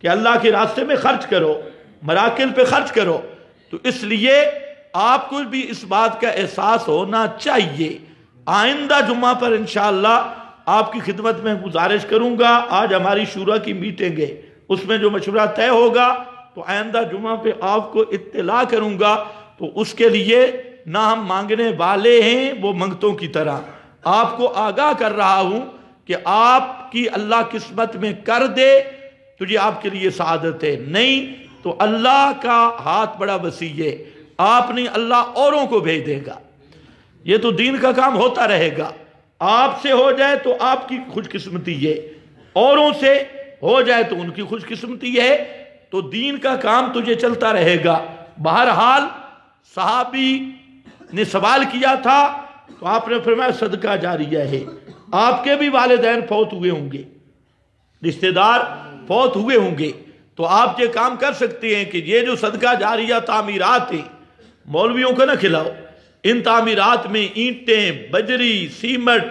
کہ اللہ کے راستے میں خرچ کرو، مراکل پہ خرچ کرو. تو اس لیے آپ کو بھی اس بات کا احساس ہونا چاہیے. آئندہ جمعہ پر انشاءاللہ آپ کی خدمت میں گزارش کروں گا. آج ہماری شورا کی میٹنگ ہے, اس میں جو مشورہ طے ہوگا تو آئندہ جمعہ پہ آپ کو اطلاع کروں گا. تو اس کے لیے نہ ہم مانگنے والے ہیں وہ منگتوں کی طرح, آپ کو آگاہ کر رہا ہوں کہ آپ کی اللہ قسمت میں کر دے تو یہ آپ کے لیے سعادت ہے, نہیں تو اللہ کا ہاتھ بڑا وسیع ہے, آپ نہیں اللہ اوروں کو بھیج دے گا. یہ تو دین کا کام ہوتا رہے گا. آپ سے ہو جائے تو آپ کی خوش قسمتی ہے, اوروں سے ہو جائے تو ان کی خوش قسمتی ہے. تو دین کا کام تجھے چلتا رہے گا. بہرحال صحابی نے سوال کیا تھا تو آپ نے فرمایا صدقہ جاریہ ہے. آپ کے بھی والدین فوت ہوئے ہوں گے, رشتہ دار فوت ہوئے ہوں گے, تو آپ یہ کام کر سکتے ہیں کہ یہ جو صدقہ جاریہ تعمیرات ہیں مولویوں کو نہ کھلاؤ. ان تعمیرات میں اینٹیں, بجری, سیمٹ,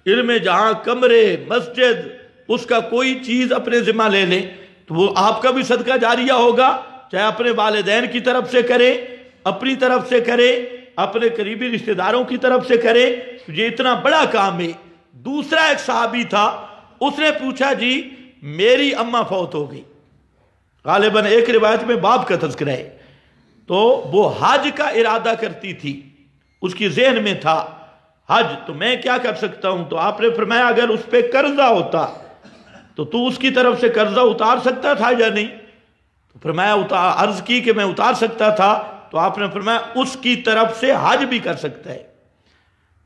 علم جہاں, کمرے, مسجد, اس کا کوئی چیز اپنے ذمہ لے لیں تو وہ آپ کا بھی صدقہ جاریہ ہوگا. چاہے اپنے والدین کی طرف سے کرے, اپنی طرف سے کرے, اپنے قریبی رشتہ داروں کی طرف سے کرے, تو یہ اتنا بڑا کام ہے. دوسرا ایک صحابی تھا, اس نے پوچھا جی میری اماں فوت ہو گئی, غالباً ایک روایت میں باپ کا تذکرہ ہے, تو وہ حج کا ارادہ کرتی تھی, اس کی ذہن میں تھا حج, تو میں کیا کر سکتا ہوں؟ تو آپ نے فرمایا اگر اس پہ قرضہ ہوتا تو اس کی طرف سے قرضہ اتار سکتا تھا یا نہیں؟ تو فرمایا عرض کی کہ میں اتار سکتا تھا. تو آپ نے فرمایا اس کی طرف سے حج بھی کر سکتا ہے,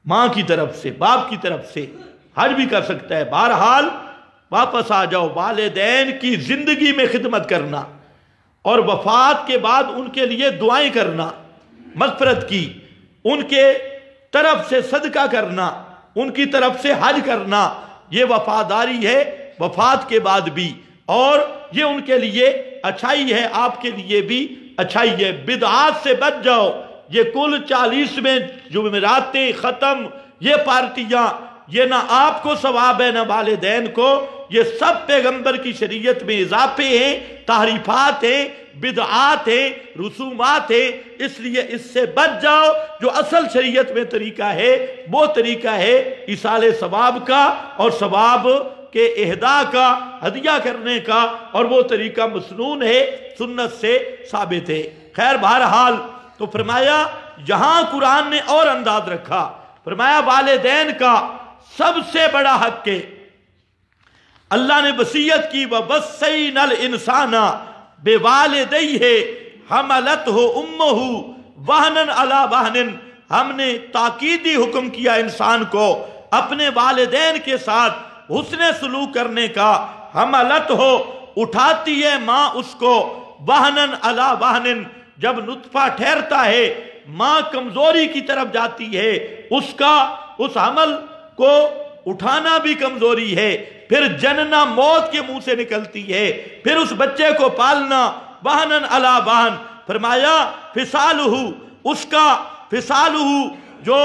ماں کی طرف سے, باپ کی طرف سے حج بھی کر سکتا ہے. بہرحال واپس آ جاؤ, والدین کی زندگی میں خدمت کرنا اور وفات کے بعد ان کے لیے دعائیں کرنا, مغفرت کی, ان کے طرف سے صدقہ کرنا, ان کی طرف سے حج کرنا, یہ وفاداری ہے وفات کے بعد بھی, اور یہ ان کے لیے اچھائی ہے, آپ کے لیے بھی اچھائی ہے. بدعات سے بچ جاؤ. یہ کل 40 میں جمعراتیں ختم, یہ پارٹیاں, یہ نہ آپ کو ثواب ہے نہ والدین کو, یہ سب پیغمبر کی شریعت میں اضافے ہیں, تحریفات ہیں, بدعات ہیں, رسومات ہیں. اس لیے اس سے بچ جاؤ. جو اصل شریعت میں طریقہ ہے وہ طریقہ ہے ایصال ثواب کا اور ثواب کے اہدا کا, ہدیہ کرنے کا, اور وہ طریقہ مسنون ہے, سنت سے ثابت ہے. خیر بہرحال تو فرمایا یہاں قرآن نے اور انداز رکھا, فرمایا والدین کا سب سے بڑا حق ہے. اللہ نے وصیت کی وَوَصَّيْنَا الْإِنسَانَ بِوَالِدَيْهِ حَمَلَتْهُ أُمُّهُ وَهْنًا عَلَى وَهْنٍ. ہم نے تاکیدی حکم کیا انسان کو اپنے والدین کے ساتھ حسن سلوک کرنے کا. حملت ہو, اٹھاتی ہے ماں اس کو, وہنن علی وہنن, جب نطفہ ٹھہرتا ہے ماں کمزوری کی طرف جاتی ہے, اس حمل کو اٹھانا بھی کمزوری ہے, پھر جننا موت کے منہ سے نکلتی ہے, پھر اس بچے کو پالنا وہنن علی وہن. فرمایا فصالہ, اس کا فصالہ جو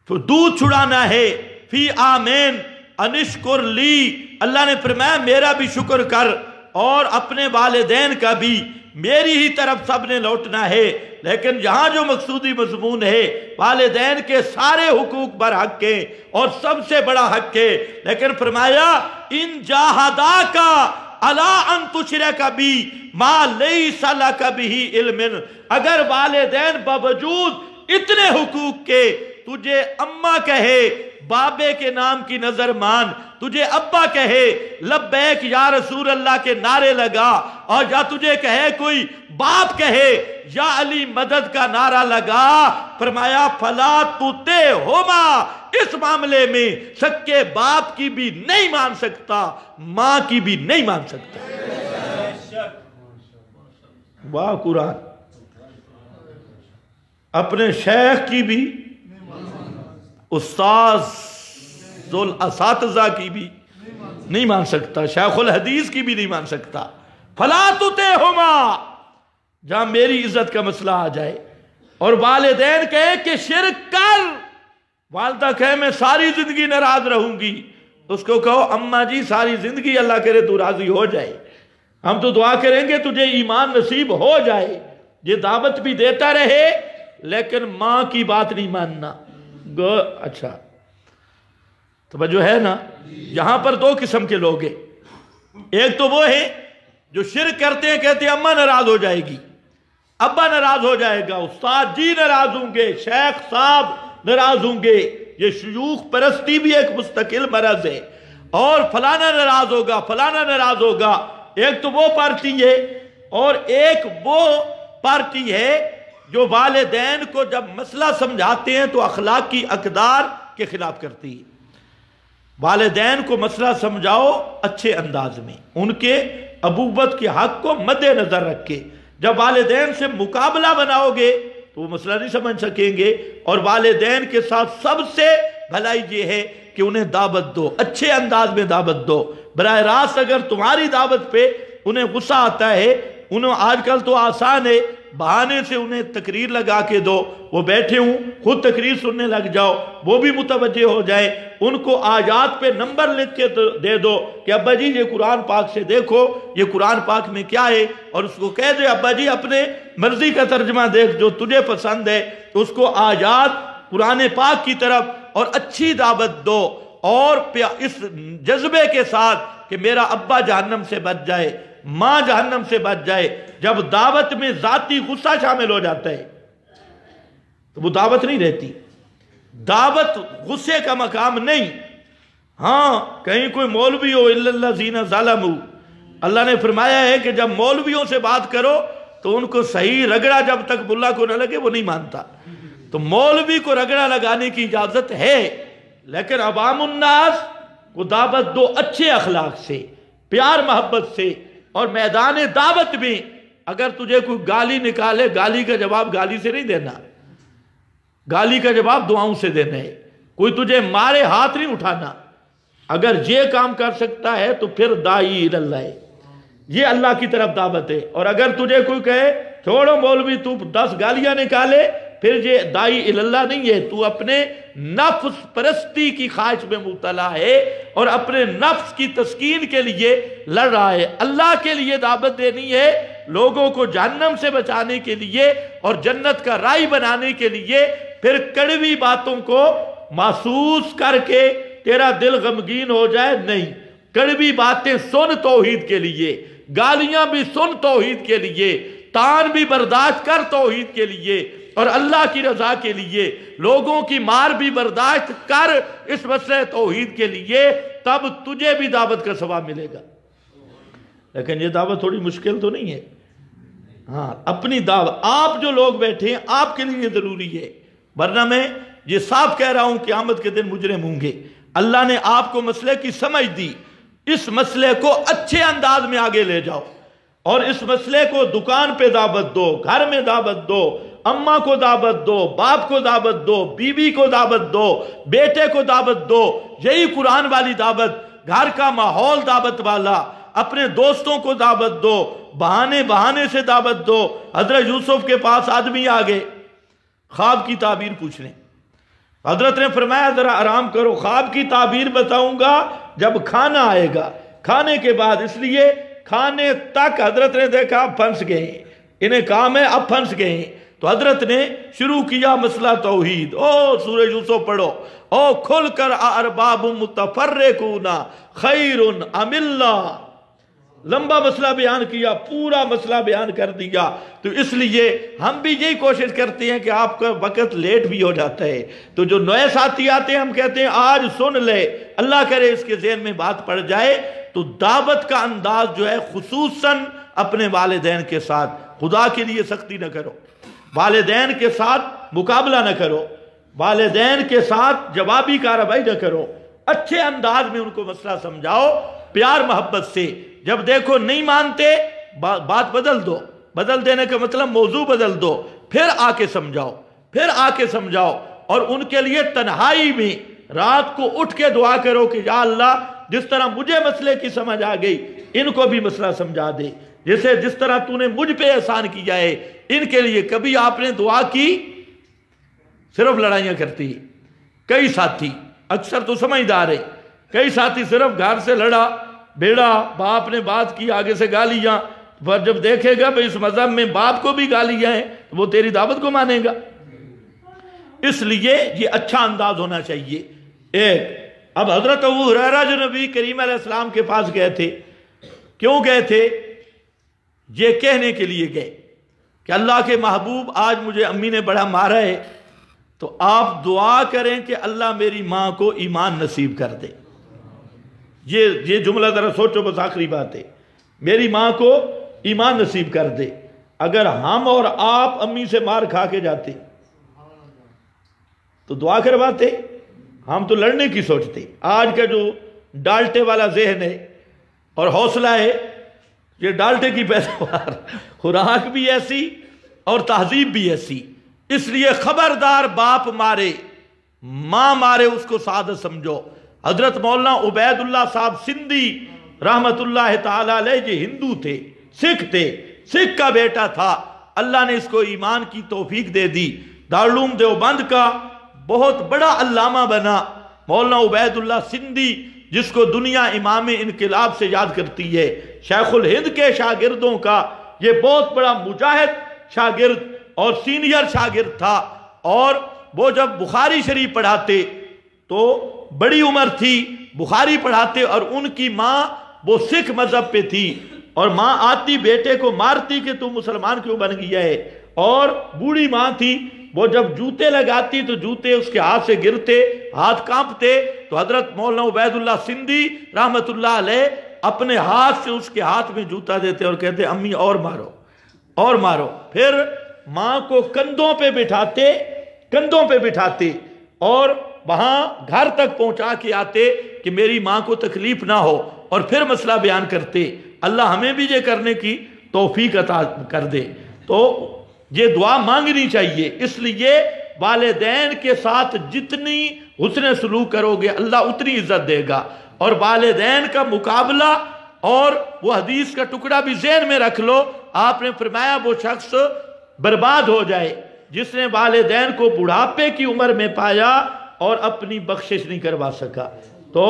دودھ چھڑانا ہے, فی آمین انشکر لی, اللہ نے فرمایا میرا بھی شکر کر, اور اپنے والدین کا بھی میری ہی طرف سب نے لوٹنا ہے. لیکن یہاں جو مقصودی مضمون ہے والدین کے سارے حقوق بر حق ہیں اور سب سے بڑا حق ہے, لیکن فرمایا ان جاہداک علی ان تشرک بی ما لیس لک بہ علم. اگر والدین باوجود اتنے حقوق کے تجھے اماں کہے بابے کے نام کی نظر مان, تجھے ابا کہے لبیک یا رسول اللہ کے نعرے لگا, اور یا تجھے کہے کوئی باپ کہے یا علی مدد کا نعرہ لگا, فرمایا فلا تطعہما, اس معاملے میں سکے باپ کی بھی نہیں مان سکتا, ماں کی بھی نہیں مان سکتا. واہ قرآن. اپنے شیخ کی بھی, استاذ ذل اساتذہ کی بھی نہیں مان سکتا, شیخ الحدیث کی بھی نہیں مان سکتا. فلا تطعہما, جہاں میری عزت کا مسئلہ آ جائے, اور والدین کہے کہ شرک کر, والدہ کہے میں ساری زندگی ناراض رہوں گی, اس کو کہو اماں جی ساری زندگی اللہ کرے تو راضی ہو جائے, ہم تو دعا کریں گے تجھے ایمان نصیب ہو جائے، یہ دعوت بھی دیتا رہے لیکن ماں کی بات نہیں ماننا۔ اچھا توجہ ہے نا؟ یہاں پر دو قسم کے لوگ ہیں، ایک تو وہ ہیں جو شرک کرتے ہیں، کہتے ہیں اماں ناراض ہو جائے گی، ابا ناراض ہو جائے گا، استاد جی ناراض ہوں گے، شیخ صاحب ناراض ہوں گے۔ یہ شیوخ پرستی بھی ایک مستقل مرض ہے، اور فلانا ناراض ہوگا، فلانا ناراض ہوگا۔ ایک تو وہ پارٹی ہے، اور ایک وہ پارٹی ہے جو والدین کو جب مسئلہ سمجھاتے ہیں تو اخلاقی اقدار کے خلاف کرتی ہے۔ والدین کو مسئلہ سمجھاؤ اچھے انداز میں، ان کے ابوت کے حق کو مد نظر رکھ کے۔ جب والدین سے مقابلہ بناؤ گے تو وہ مسئلہ نہیں سمجھ سکیں گے، اور والدین کے ساتھ سب سے بھلائی یہ ہے کہ انہیں دعوت دو، اچھے انداز میں دعوت دو۔ براہ راست اگر تمہاری دعوت پہ انہیں غصہ آتا ہے، انہیں آج کل تو آسان ہے، بہانے سے انہیں تقریر لگا کے دو، وہ بیٹھے ہوں خود تقریر سننے لگ جاؤ، وہ بھی متوجہ ہو جائے۔ ان کو آیات پہ نمبر لکھ کے دے دو کہ ابا جی یہ قرآن پاک سے دیکھو یہ قرآن پاک میں کیا ہے، اور اس کو کہہ دے ابا جی اپنے مرضی کا ترجمہ دیکھ جو تجھے پسند ہے، اس کو آیات قرآن پاک کی طرف اور اچھی دعوت دو، اور اس جذبے کے ساتھ کہ میرا ابا جہنم سے بچ جائے، ماں جہنم سے بچ جائے۔ جب دعوت میں ذاتی غصہ شامل ہو جاتا ہے تو وہ دعوت نہیں رہتی۔ دعوت غصے کا مقام نہیں۔ ہاں کہیں کوئی مولوی ہو الا الذین ظلموا، اللہ نے فرمایا ہے کہ جب مولویوں سے بات کرو تو ان کو صحیح رگڑا جب تک ملا کو نہ لگے وہ نہیں مانتا، تو مولوی کو رگڑا لگانے کی اجازت ہے، لیکن عوام الناس کو دعوت دو اچھے اخلاق سے، پیار محبت سے، اور میدان دعوت میں اگر تجھے کوئی گالی نکالے، گالی کا جواب گالی سے نہیں دینا، گالی کا جواب دعاؤں سے دینا ہے۔ کوئی تجھے مارے ہاتھ نہیں اٹھانا، اگر یہ کام کر سکتا ہے تو پھر داعی اللہ ہے، یہ اللہ کی طرف دعوت ہے۔ اور اگر تجھے کوئی کہے چھوڑو مولوی تو 10 گالیاں نکالے، پھر یہ داعی اللہ نہیں ہے، تو اپنے نفس پرستی کی خواہش میں مبتلا ہے اور اپنے نفس کی تسکین کے لیے لڑ رہا ہے۔ اللہ کے لیے دعوت دینی ہے، لوگوں کو جہنم سے بچانے کے لیے اور جنت کا راہی بنانے کے لیے۔ پھر کڑوی باتوں کو محسوس کر کے تیرا دل غمگین ہو جائے، نہیں، کڑوی باتیں سن توحید کے لیے، گالیاں بھی سن توحید کے لیے، تان بھی برداشت کر توحید کے لیے اور اللہ کی رضا کے لیے، لوگوں کی مار بھی برداشت کر اس مسئلہ توحید کے لیے، تب تجھے بھی دعوت کا ثواب ملے گا۔ لیکن یہ دعوت تھوڑی مشکل تو نہیں ہے۔ ہاں اپنی دعوت، آپ جو لوگ بیٹھے ہیں آپ کے لیے ضروری ہے، ورنہ میں یہ صاف کہہ رہا ہوں قیامت کے دن مجرم ہوں گے۔ اللہ نے آپ کو مسئلے کی سمجھ دی، اس مسئلے کو اچھے انداز میں آگے لے جاؤ، اور اس مسئلے کو دکان پہ دعوت دو، گھر میں دعوت دو، اماں کو دعوت دو، باپ کو دعوت دو، بیوی کو دعوت دو، بیٹے کو دعوت دو۔ یہی قرآن والی دعوت، گھر کا ماحول دعوت والا، اپنے دوستوں کو دعوت دو، بہانے سے دعوت دو۔ حضرت یوسف کے پاس آدمی آگے خواب کی تعبیر پوچھنے، حضرت نے فرمایا ذرا آرام کرو، خواب کی تعبیر بتاؤں گا جب کھانا آئے گا، کھانے کے بعد، اس لیے کھانے تک حضرت نے دیکھا اب پھنس گئے، انہیں کام ہے اب پھنس گئے، تو حضرت نے شروع کیا مسئلہ توحید۔ سورہ یوسف پڑھو، کھل کر ارباب متفرقون خیر ام اللہ، لمبا مسئلہ بیان کیا، پورا مسئلہ بیان کر دیا۔ تو اس لیے ہم بھی یہی کوشش کرتے ہیں کہ آپ کا وقت لیٹ بھی ہو جاتا ہے، تو جو نئے ساتھی آتے ہیں ہم کہتے ہیں آج سن لے، اللہ کرے اس کے ذہن میں بات پڑ جائے۔ تو دعوت کا انداز جو ہے خصوصاً اپنے والدین کے ساتھ، خدا کے لیے سختی نہ کرو، والدین کے ساتھ مقابلہ نہ کرو، والدین کے ساتھ جوابی کارروائی نہ کرو، اچھے انداز میں ان کو مسئلہ سمجھاؤ پیار محبت سے۔ جب دیکھو نہیں مانتے بات بدل دو، بدل دینے کا مطلب موضوع بدل دو، پھر آ کے سمجھاؤ، اور ان کے لیے تنہائی میں رات کو اٹھ کے دعا کرو کہ یا اللہ جس طرح مجھے مسئلے کی سمجھ آ گئی ان کو بھی مسئلہ سمجھا دے، جس طرح تو نے مجھ پہ احسان کیا ہے ان کے لیے۔ کبھی آپ نے دعا کی صرف لڑائیاں کرتی، کئی ساتھی اکثر تو سمجھدار ہے، کئی ساتھی صرف گھر سے لڑا بیڑا باپ نے بات کی آگے سے گالیاں، پر جب دیکھے گا بھئی اس مذہب میں باپ کو بھی گالیاں ہیں وہ تیری دعوت کو مانے گا۔ اس لیے یہ اچھا انداز ہونا چاہیے۔ ایک اب حضرت ابو ہریرہ جو نبی کریم علیہ السلام کے پاس گئے تھے، کیوں گئے تھے؟ یہ کہنے کے لیے گئے کہ اللہ کے محبوب آج مجھے امی نے بڑا مارا ہے، تو آپ دعا کریں کہ اللہ میری ماں کو ایمان نصیب کر دے۔ یہ جملہ ذرا سوچو، بس آخری بات ہے، میری ماں کو ایمان نصیب کر دے۔ اگر ہم اور آپ امی سے مار کھا کے جاتے تو دعا کرواتے، ہم تو لڑنے کی سوچتے۔ آج کا جو ڈالٹے والا ذہن ہے اور حوصلہ ہے، یہ ڈالٹے کی پیداوار، خوراک بھی ایسی اور تہذیب بھی ایسی۔ اس لیے خبردار باپ مارے ماں مارے اس کو سعادت سمجھو۔ حضرت مولانا عبید اللہ صاحب سندھی رحمت اللہ تعالیٰ علیہ یہ ہندو تھے، سکھ تھے، سکھ کا بیٹا تھا، اللہ نے اس کو ایمان کی توفیق دے دی، دارالعلوم دیوبند کا بہت بڑا علامہ بنا۔ مولانا عبید اللہ سندھی جس کو دنیا امام انقلاب سے یاد کرتی ہے، شیخ الہند کے شاگردوں کا یہ بہت بڑا مجاہد شاگرد اور سینئر شاگرد تھا، اور وہ جب بخاری شریف پڑھاتے تو بڑی عمر تھی، بخاری پڑھاتے، اور ان کی ماں وہ سکھ مذہب پہ تھی، اور ماں آتی بیٹے کو مارتی کہ تو مسلمان کیوں بن گیا ہے، اور بوڑھی ماں تھی، وہ جب جوتے لگاتی تو جوتے اس کے ہاتھ سے گرتے، ہاتھ کانپتے، تو حضرت مولانا عبید اللہ سندھی رحمت اللہ علیہ اپنے ہاتھ سے اس کے ہاتھ میں جوتا دیتے اور کہتے امی اور مارو اور مارو۔ پھر ماں کو کندھوں پہ بٹھاتے اور وہاں گھر تک پہنچا کے آتے کہ میری ماں کو تکلیف نہ ہو، اور پھر مسئلہ بیان کرتے۔ اللہ ہمیں بھی یہ کرنے کی توفیق عطا کر دے۔ تو یہ دعا مانگنی چاہیے۔ اس لیے والدین کے ساتھ جتنی حسن سلوک کرو گے اللہ اتنی عزت دے گا، اور والدین کا مقابلہ، اور وہ حدیث کا ٹکڑا بھی ذہن میں رکھ لو، آپ نے فرمایا وہ شخص برباد ہو جائے جس نے والدین کو بڑھاپے کی عمر میں پایا اور اپنی بخشش نہیں کروا سکا۔ تو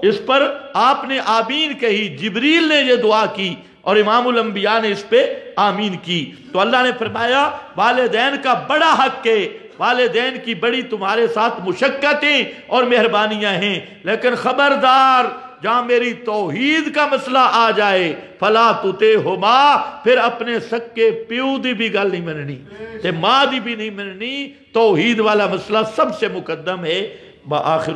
اس پر آپ نے آمین کہی، جبریل نے یہ دعا کی اور امام الانبیاء نے اس پہ آمین کی۔ تو اللہ نے فرمایا والدین کا بڑا حق ہے، والدین کی بڑی تمہارے ساتھ مشقتیں اور مہربانیاں ہیں، لیکن خبردار جہاں میری توحید کا مسئلہ آ جائے فلا تطعہما، پھر اپنے سکے پیو دی بھی گل نہیں مننی تے ماں دی بھی نہیں مننی۔ توحید والا مسئلہ سب سے مقدم ہے۔ بآخر